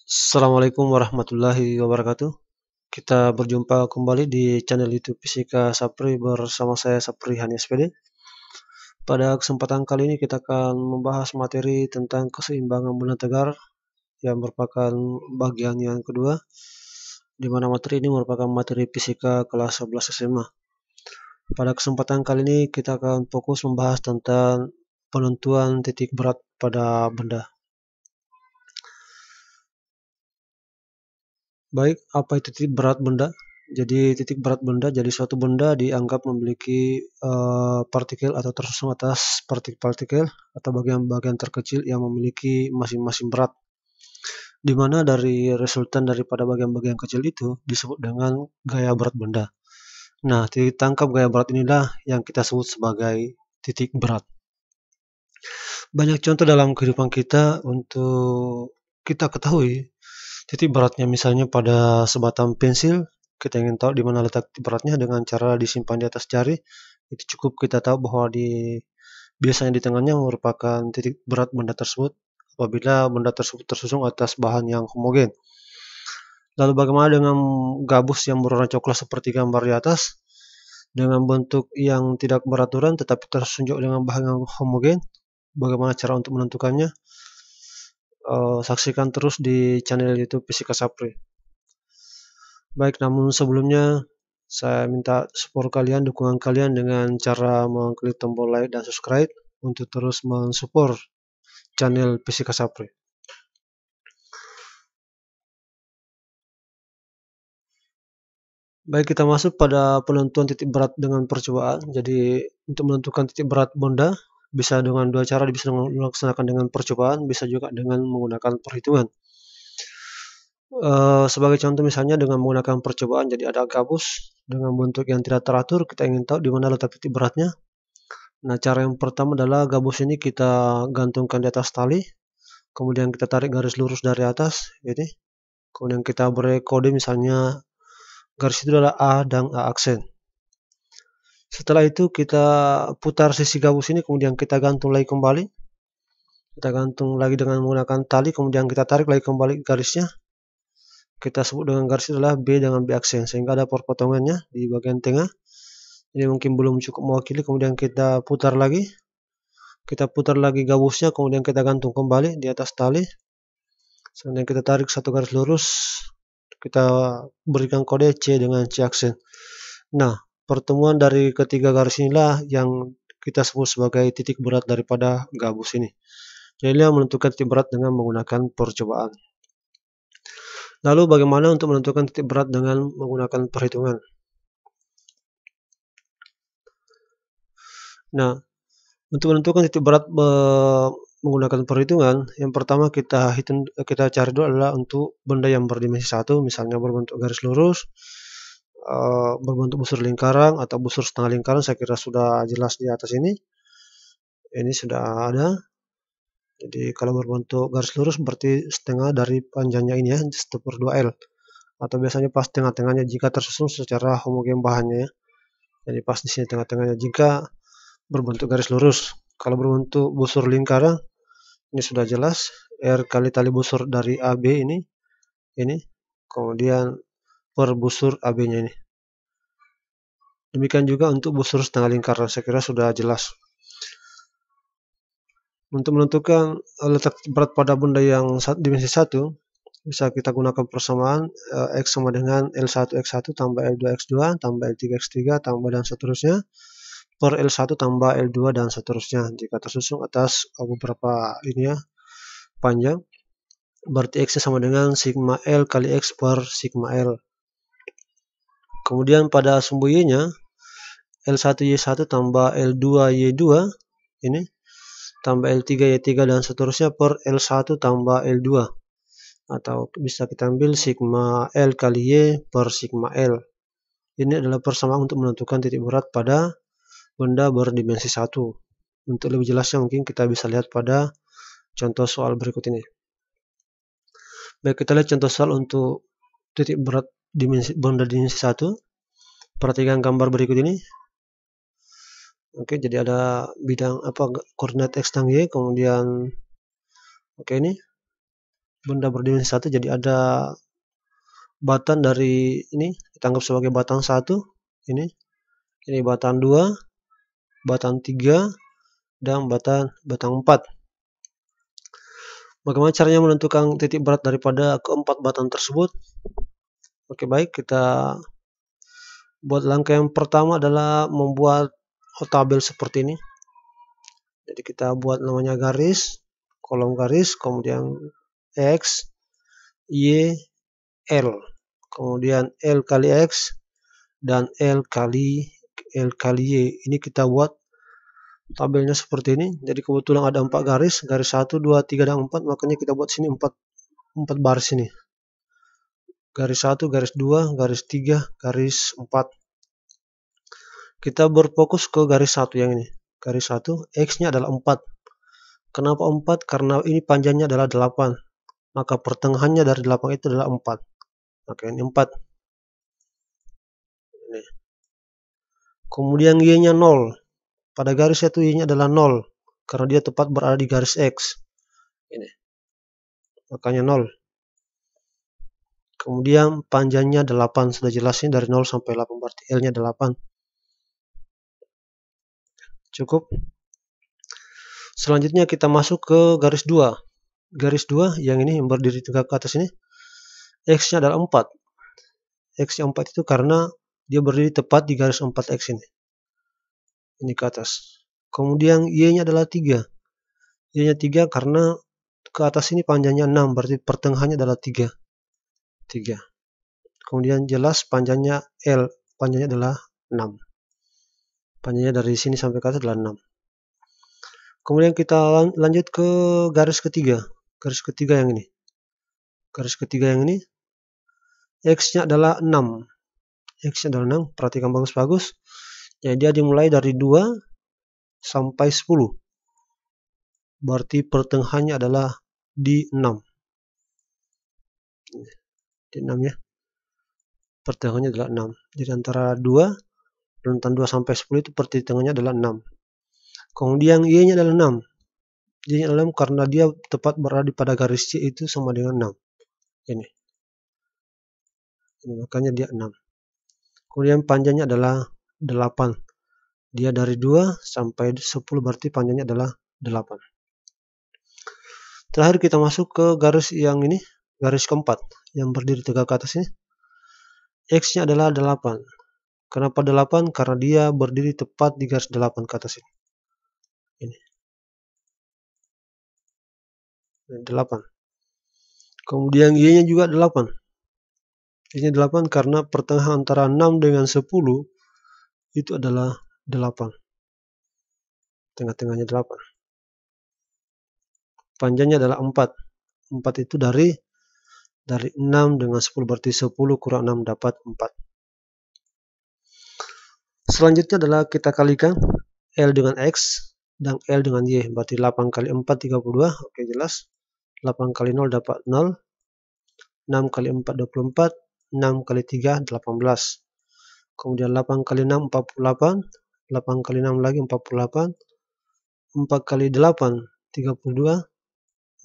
Assalamualaikum warahmatullahi wabarakatuh. Kita berjumpa kembali di channel YouTube Fisika Sapri bersama saya Sapri Hani SPD. Pada kesempatan kali ini kita akan membahas materi tentang keseimbangan benda tegar yang merupakan bagian yang kedua, di mana materi ini merupakan materi fisika kelas 11 SMA. Pada kesempatan kali ini kita akan fokus membahas tentang penentuan titik berat pada benda. Baik, apa itu titik berat benda? Jadi titik berat benda, jadi suatu benda dianggap memiliki partikel atau tersusun atas partikel-partikel atau bagian-bagian terkecil yang memiliki masing-masing berat, di mana dari resultan daripada bagian-bagian kecil itu disebut dengan gaya berat benda. Nah, titik tangkap gaya berat inilah yang kita sebut sebagai titik berat. Banyak contoh dalam kehidupan kita untuk kita ketahui titik beratnya, misalnya pada sebatang pensil. Kita ingin tahu di mana letak titik beratnya dengan cara disimpan di atas jari. Itu cukup kita tahu bahwa biasanya di tengahnya merupakan titik berat benda tersebut apabila benda tersebut tersusun atas bahan yang homogen. Lalu bagaimana dengan gabus yang berwarna coklat seperti gambar di atas, dengan bentuk yang tidak beraturan tetapi tersusun dengan bahan yang homogen? Bagaimana cara untuk menentukannya? Saksikan terus di channel YouTube Fisika Sapri. Baik, namun sebelumnya saya minta support kalian, dukungan kalian dengan cara mengklik tombol like dan subscribe untuk terus mensupport channel Fisika Sapri. Baik, kita masuk pada penentuan titik berat dengan percobaan. Jadi untuk menentukan titik berat benda bisa dengan dua cara, bisa dilaksanakan dengan percobaan, bisa juga dengan menggunakan perhitungan. Sebagai contoh misalnya dengan menggunakan percobaan, jadi ada gabus dengan bentuk yang tidak teratur, kita ingin tahu di mana letak titik beratnya. Nah, cara yang pertama adalah gabus ini kita gantungkan di atas tali, kemudian kita tarik garis lurus dari atas, ini. Kemudian kita beri kode, misalnya garis itu adalah A dan A aksen. Setelah itu kita putar sisi gabus ini, kemudian kita gantung lagi kembali. Kita gantung lagi dengan menggunakan tali, kemudian kita tarik lagi kembali garisnya. Kita sebut dengan garis itu adalah B dengan B aksen, sehingga ada perpotongannya di bagian tengah. Ini mungkin belum cukup mewakili, kemudian kita putar lagi. Kita putar lagi gabusnya, kemudian kita gantung kembali di atas tali. Kemudian kita tarik satu garis lurus, kita berikan kode C dengan C aksen. Nah, pertemuan dari ketiga garis inilah yang kita sebut sebagai titik berat daripada gabus ini. Jadi yang menentukan titik berat dengan menggunakan percobaan. Lalu bagaimana untuk menentukan titik berat dengan menggunakan perhitungan? Nah, untuk menentukan titik berat menggunakan perhitungan, yang pertama kita cari dulu adalah untuk benda yang berdimensi 1, misalnya berbentuk garis lurus, berbentuk busur lingkaran atau busur setengah lingkaran. Saya kira sudah jelas di atas ini. Ini sudah ada. Jadi kalau berbentuk garis lurus berarti setengah dari panjangnya ini ya, 1/2L. Atau biasanya pas tengah-tengahnya jika tersusun secara homogen bahannya ya. Jadi pas di sini tengah-tengahnya jika berbentuk garis lurus. Kalau berbentuk busur lingkaran, ini sudah jelas, R kali tali busur dari AB ini, kemudian per busur AB-nya ini. Demikian juga untuk busur setengah lingkaran, saya kira sudah jelas. Untuk menentukan letak berat pada benda yang dimensi 1, bisa kita gunakan persamaan X sama dengan L1X1 tambah L2X2 tambah L3X3 tambah dan seterusnya per L1 tambah L2 dan seterusnya jika tersusun atas beberapa ini ya, panjang. Berarti X sama dengan sigma L kali X per sigma L. Kemudian pada sumbu Y-nya L1Y1 tambah L2Y2 ini tambah L3Y3 dan seterusnya per L1 tambah L2, atau bisa kita ambil sigma L kali Y per sigma L. Ini adalah persamaan untuk menentukan titik berat pada benda berdimensi 1. Untuk lebih jelasnya mungkin kita bisa lihat pada contoh soal berikut ini. Baik, kita lihat contoh soal untuk titik berat benda dimensi 1. Perhatikan gambar berikut ini. Oke, jadi ada bidang koordinat X dan Y, kemudian ini benda berdimensi 1, jadi ada batan dari ini kita anggap sebagai batang 1, ini batang 2, batang 3, dan batang 4. Bagaimana caranya menentukan titik berat daripada keempat batang tersebut? Oke, baik, kita buat langkah yang pertama adalah membuat tabel seperti ini. Jadi kita buat namanya garis, kolom garis, kemudian X, Y, L, kemudian L kali X, dan L kali Y. Ini kita buat tabelnya seperti ini. Jadi kebetulan ada 4 garis, garis 1, 2, 3, dan 4, makanya kita buat sini 4 baris ini. Garis 1, garis 2, garis 3, garis 4. Kita berfokus ke garis 1 yang ini. Garis 1, X-nya adalah 4. Kenapa 4? Karena ini panjangnya adalah 8. Maka pertengahannya dari 8 itu adalah 4. Maka ini 4. Ini. Kemudian Y-nya 0. Pada garis itu Y-nya adalah 0. Karena dia tepat berada di garis X. Ini. Makanya 0. Kemudian panjangnya 8. Sudah jelasnya dari 0 sampai 8. Berarti L-nya 8. Cukup. Selanjutnya kita masuk ke garis 2. Garis 2 yang ini yang berdiri tegak ke atas ini. X-nya adalah 4. X-nya 4 itu karena dia berdiri tepat di garis 4X ini. Ini ke atas. Kemudian Y-nya adalah 3. Y-nya 3 karena ke atas ini panjangnya 6. Berarti pertengahannya adalah 3. Kemudian jelas panjangnya L. Panjangnya adalah 6. Panjangnya dari sini sampai ke atas adalah 6. Kemudian kita lanjut ke garis ketiga. Garis ketiga yang ini. Garis ketiga yang ini. X-nya adalah 6. X-nya adalah 6. Perhatikan bagus-bagus. Jadi dia dimulai dari 2 sampai 10. Berarti pertengahannya adalah di 6. Di 6 ya. Pertengahannya adalah 6. Jadi antara 2, rentan 2 sampai 10 itu pertengahannya adalah 6. Kemudian Y-nya adalah 6. Y-nya adalah 6 karena dia tepat berada pada garis C itu sama dengan 6. Ini makanya dia 6. Kemudian panjangnya adalah 8. Dia dari 2 sampai 10 berarti panjangnya adalah 8. Terakhir kita masuk ke garis yang ini, garis keempat yang berdiri tegak ke atas ini. X-nya adalah 8. Kenapa 8? Karena dia berdiri tepat di garis 8 ke atas ini. Ini. 8. Kemudian Y-nya juga 8. Y-nya 8 karena pertengahan antara 6 dengan 10 itu adalah 8. Tengah-tengahnya 8. Panjangnya adalah 4. 4 itu dari 6 dengan 10 berarti 10 kurang 6 dapat 4. Selanjutnya adalah kita kalikan L dengan X dan L dengan Y. Berarti 8 kali 4 32. Oke, jelas. 8 kali 0 dapat 0. 6 kali 4 24. 6 kali 3 18. Kemudian 8 kali 6 48. 8 kali 6 lagi 48. 4 kali 8 32.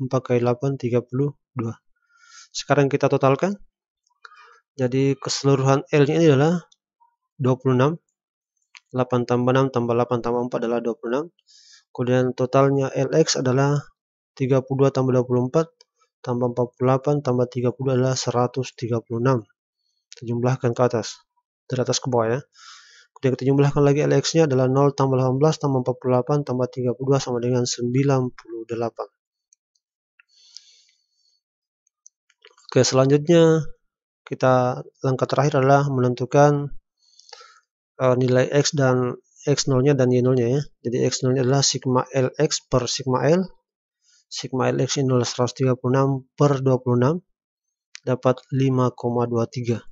4 kali 8 32. Sekarang kita totalkan. Jadi keseluruhan L-nya ini adalah 26. 8 tambah 6 tambah 8 tambah 4 adalah 26. Kemudian totalnya LX adalah 32 tambah 24 tambah 48 tambah 30 adalah 136. Kita jumlahkan ke atas. Dari atas ke bawah ya. Kemudian kita jumlahkan lagi LX-nya adalah 0 tambah 18 tambah 48 tambah 32 sama dengan 98. Oke, selanjutnya kita langkah terakhir adalah menentukan nilai X dan X0-nya dan Y0-nya ya. Jadi X0-nya adalah sigma LX per sigma L. Sigma LX ini adalah 136 per 26 dapat 5,23.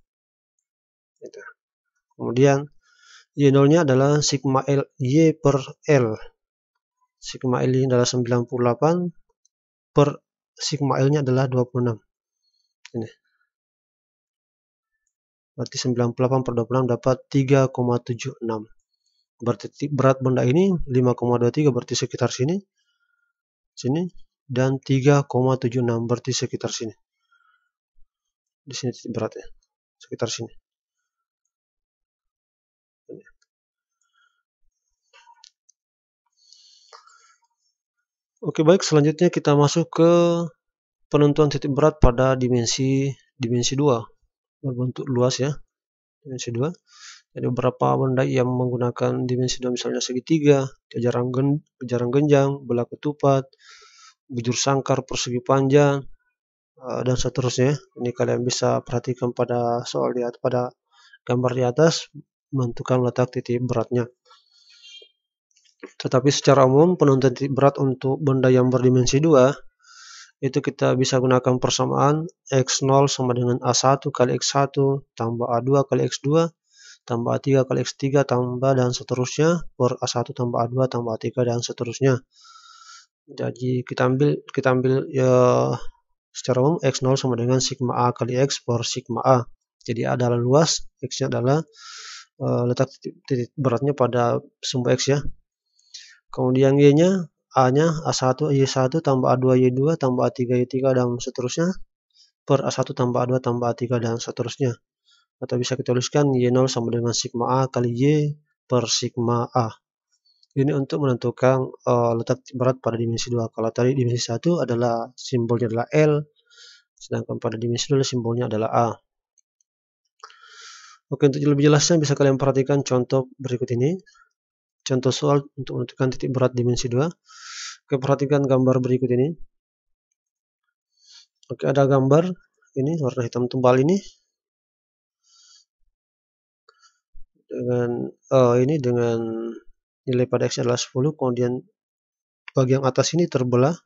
Gitu. Kemudian Y0-nya adalah sigma Y per L. Sigma L ini adalah 98 per sigma L-nya adalah 26. Ini. Berarti 98 per 26 dapat 3,76. Berarti berat benda ini 5,23 berarti sekitar sini. dan 3,76, berarti sekitar sini. Di sini titik beratnya, sekitar sini. Oke, baik, selanjutnya kita masuk ke penentuan titik berat pada dimensi 2, berbentuk luas ya, dimensi 2. Jadi beberapa benda yang menggunakan dimensi 2, misalnya segitiga, kejarang genjang, belah ketupat, bujur sangkar, persegi panjang, dan seterusnya. Ini kalian bisa perhatikan pada soal pada gambar di atas, menentukan letak titik beratnya. Tetapi secara umum penentuan titik berat untuk benda yang berdimensi 2 itu kita bisa gunakan persamaan X0 sama dengan A1 kali X1 tambah A2 kali X2 tambah A3 kali X3 tambah dan seterusnya per A1 tambah A2 tambah A3 dan seterusnya. Jadi kita ambil ya secara umum X0 sama dengan sigma A kali X per sigma A. Jadi A adalah luas, X-nya adalah letak titik beratnya pada sumbu X ya. Kemudian Y-nya, A-nya A1 Y1 tambah A2 Y2 tambah A3 Y3 dan seterusnya per A1 tambah A2 tambah A3 dan seterusnya. Atau bisa kita tuliskan Y0 sama dengan sigma A kali Y per sigma A. Ini untuk menentukan letak berat pada dimensi 2. Kalau tadi dimensi 1 adalah simbolnya adalah L, sedangkan pada dimensi 2 simbolnya adalah A. Oke, untuk lebih jelasnya bisa kalian perhatikan contoh berikut ini. Contoh soal untuk menentukan titik berat dimensi 2. Oke, perhatikan gambar berikut ini. Oke, ada gambar ini warna hitam tebal ini dengan nilai pada X adalah 10, kemudian bagian atas ini terbelah,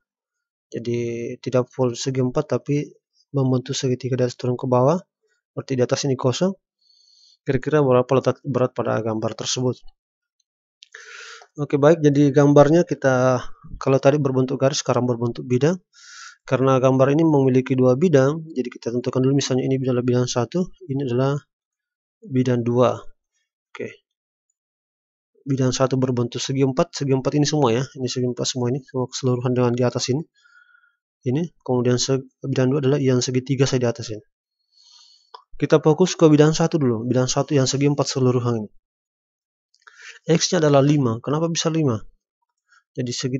jadi tidak full segi 4 tapi membentuk segitiga dari atas turun ke bawah, berarti di atas ini kosong. Kira-kira berapa letak berat pada gambar tersebut? Oke, baik, jadi gambarnya kita kalau tadi berbentuk garis, sekarang berbentuk bidang. Karena gambar ini memiliki dua bidang, jadi kita tentukan dulu, misalnya ini adalah bidang 1, ini adalah bidang 2. Oke. Bidang 1 berbentuk segi 4 ini semua ya. Ini segi 4 semua, ini semua keseluruhan dengan di atas ini. Ini, kemudian bidang 2 adalah yang segitiga saya di atas ini. Kita fokus ke bidang 1 dulu. Bidang 1 yang segi 4 seluruhan ini. X-nya adalah 5. Kenapa bisa 5? Jadi segi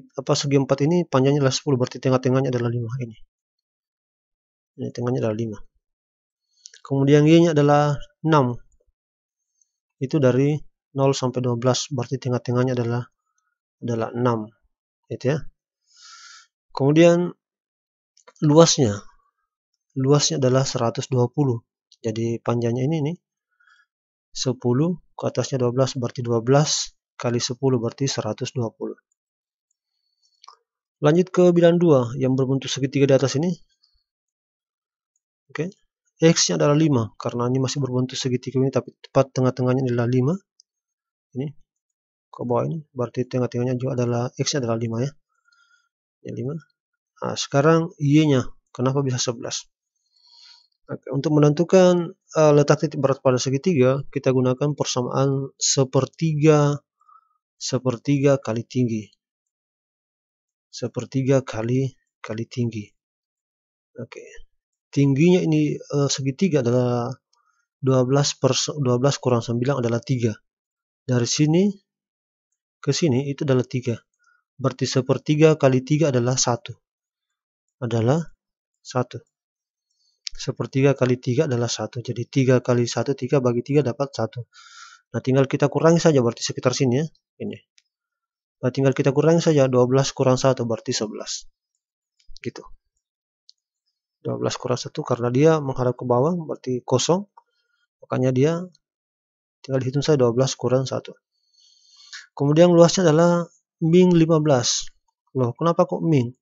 4 ini panjangnya adalah 10, berarti tengah-tengahnya adalah 5 ini. Ini tengahnya adalah 5. Kemudian Y-nya adalah 6. Itu dari 0 sampai 12, berarti tengah-tengahnya adalah 6. Itu ya. Kemudian luasnya adalah 120. Jadi panjangnya ini nih 10, ke atasnya 12, berarti 12 kali 10 berarti 120. Lanjut ke bidang 2 yang berbentuk segitiga di atas ini. Oke. X-nya adalah 5 karena ini masih berbentuk segitiga ini tapi tepat tengah-tengahnya adalah 5. Ini ke bawah ini berarti tengah-tengahnya juga adalah X-nya adalah 5 ya. Ya 5. Nah, sekarang Y-nya kenapa bisa 11? Oke, untuk menentukan letak titik berat pada segitiga, kita gunakan persamaan sepertiga kali tinggi. Sepertiga kali tinggi. Oke. Tingginya ini segitiga adalah 12 kurang 9 adalah 3. Dari sini ke sini itu adalah 3. Berarti sepertiga kali 3 adalah 1. Adalah 1. Sepertiga kali 3 adalah 1. Jadi 3 kali 1, 3 bagi 3 dapat 1. Nah, tinggal kita kurangi saja, berarti sekitar sini ya. Ini. Nah, tinggal kita kurangi saja, 12 kurang 1 berarti 11. Gitu. 12 kurang 1 karena dia menghadap ke bawah berarti kosong. Makanya dia tinggal dihitung saja 12 kurang 1. Kemudian luasnya adalah min 15. Loh, kenapa kok min?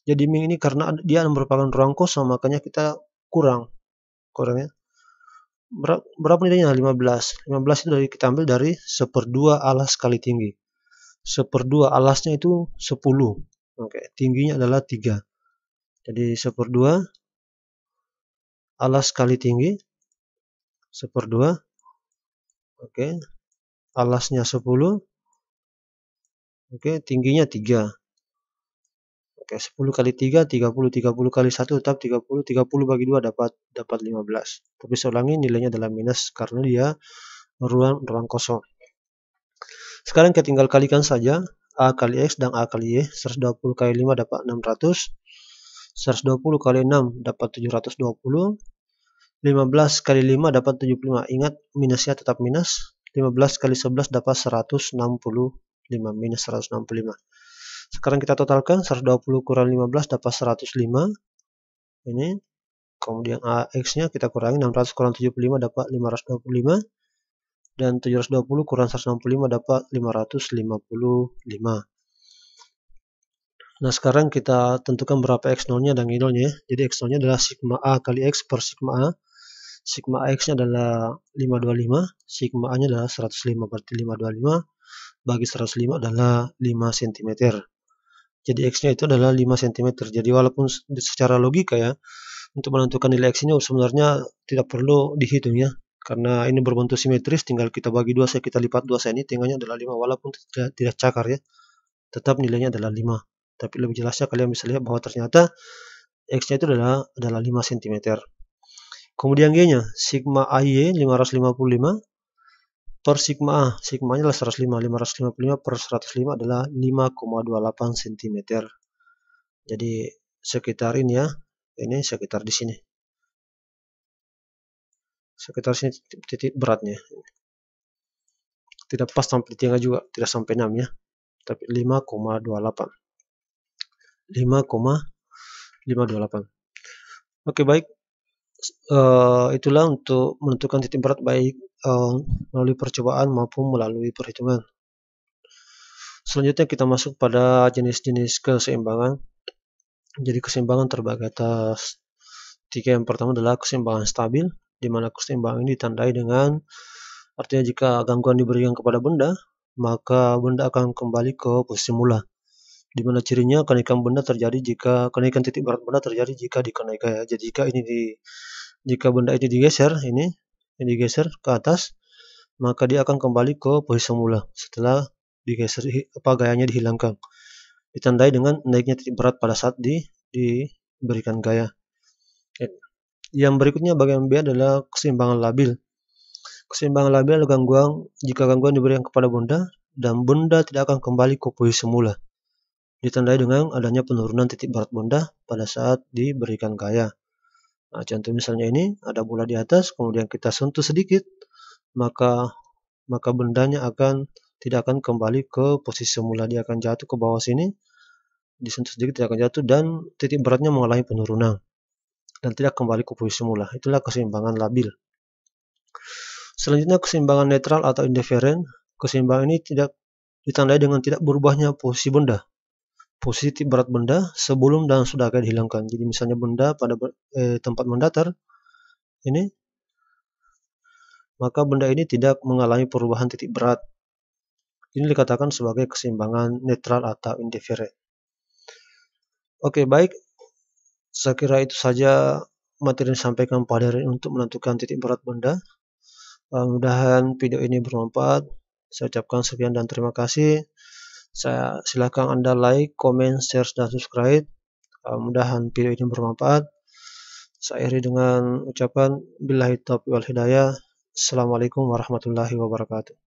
Jadi min ini karena dia merupakan ruang kosong, makanya kita kurangnya. Berapa nilainya? 15. 15 itu kita ambil dari 1/2 alas kali tinggi. 1/2 alasnya itu 10. Oke, tingginya adalah 3. Jadi 1/2 alas kali tinggi 1/2. Oke. Alasnya 10. Oke, tingginya 3. Oke, 10 kali 3, 30. 30 kali 1 tetap 30. 30 bagi 2 dapat 15. Tapi saya ulangi, nilainya adalah minus karena dia ruang kosong. Sekarang kita tinggal kalikan saja A kali X dan A kali Y. 120 kali 5 dapat 600. 120 kali 6 dapat 720. 15 kali 5 dapat 75. Ingat, minusnya tetap minus. 15 kali 11 dapat 165. Minus 165. Sekarang kita totalkan. 120 kurang 15 dapat 105. Ini. Kemudian AX-nya kita kurangi. 600 kurang 75 dapat 525. Dan 720 kurang 165 dapat 555. Nah, sekarang kita tentukan berapa X0-nya dan Y0-nya. Jadi X0-nya adalah sigma A kali X per sigma A. Sigma X-nya adalah 525. Sigma A-nya adalah 105. Berarti 525 bagi 105 adalah 5 cm. Jadi X-nya itu adalah 5 cm. Jadi walaupun secara logika ya, untuk menentukan nilai X ini sebenarnya tidak perlu dihitung ya. Karena ini berbentuk simetris, tinggal kita bagi 2, kita lipat 2 ini tinggalnya adalah 5, walaupun tidak cakar ya, tetap nilainya adalah 5. Tapi lebih jelasnya kalian bisa lihat bahwa ternyata X-nya itu adalah 5 cm. Kemudian Y-nya, sigma AY 555 per sigma A, sigma-nya adalah 105. 555 per 105 adalah 5,28 cm. Jadi sekitar ini ya, ini sekitar di sini. Sekitar sini titik beratnya. Tidak pas sampai 3 juga, tidak sampai 6 ya. Tapi 5,28. 5,528. Oke, baik. Itulah untuk menentukan titik berat baik melalui percobaan maupun melalui perhitungan. Selanjutnya kita masuk pada jenis-jenis keseimbangan. Jadi keseimbangan terbagi atas 3. Yang pertama adalah keseimbangan stabil, di mana keseimbangan ini ditandai dengan artinya jika gangguan diberikan kepada benda, maka benda akan kembali ke posisi mula. Di mana cirinya kenaikan benda terjadi jika kenaikan titik berat benda terjadi jika dikenaikan ya. Jadi jika benda ini digeser, ini digeser ke atas, maka dia akan kembali ke posisi semula setelah digeser gayanya dihilangkan. Ditandai dengan naiknya titik berat pada saat diberikan gaya. Yang berikutnya bagian B adalah keseimbangan labil. Keseimbangan labil adalah jika gangguan diberikan kepada benda dan benda tidak akan kembali ke posisi semula. Ditandai dengan adanya penurunan titik berat benda pada saat diberikan gaya. Nah, contoh misalnya ini ada bola di atas, kemudian kita sentuh sedikit, maka bendanya tidak akan kembali ke posisi semula. Dia akan jatuh ke bawah sini, disentuh sedikit dia akan jatuh dan titik beratnya mengalami penurunan dan tidak kembali ke posisi semula. Itulah keseimbangan labil. Selanjutnya keseimbangan netral atau indiferen. Keseimbangan ini tidak ditandai dengan tidak berubahnya posisi benda. Posisi titik berat benda sebelum dan sudah akan dihilangkan. Jadi misalnya benda pada tempat mendatar ini, maka benda ini tidak mengalami perubahan titik berat. Ini dikatakan sebagai keseimbangan netral atau indiferen. Oke, baik. Saya kira itu saja materi yang disampaikan pada hari ini untuk menentukan titik berat benda. Mudah-mudahan video ini bermanfaat. Saya ucapkan sekian dan terima kasih. Silakan Anda like, comment, share, dan subscribe. Mudah-mudahan video ini bermanfaat. Saya akhiri dengan ucapan billahi taufiq wal hidayah. Assalamualaikum warahmatullahi wabarakatuh.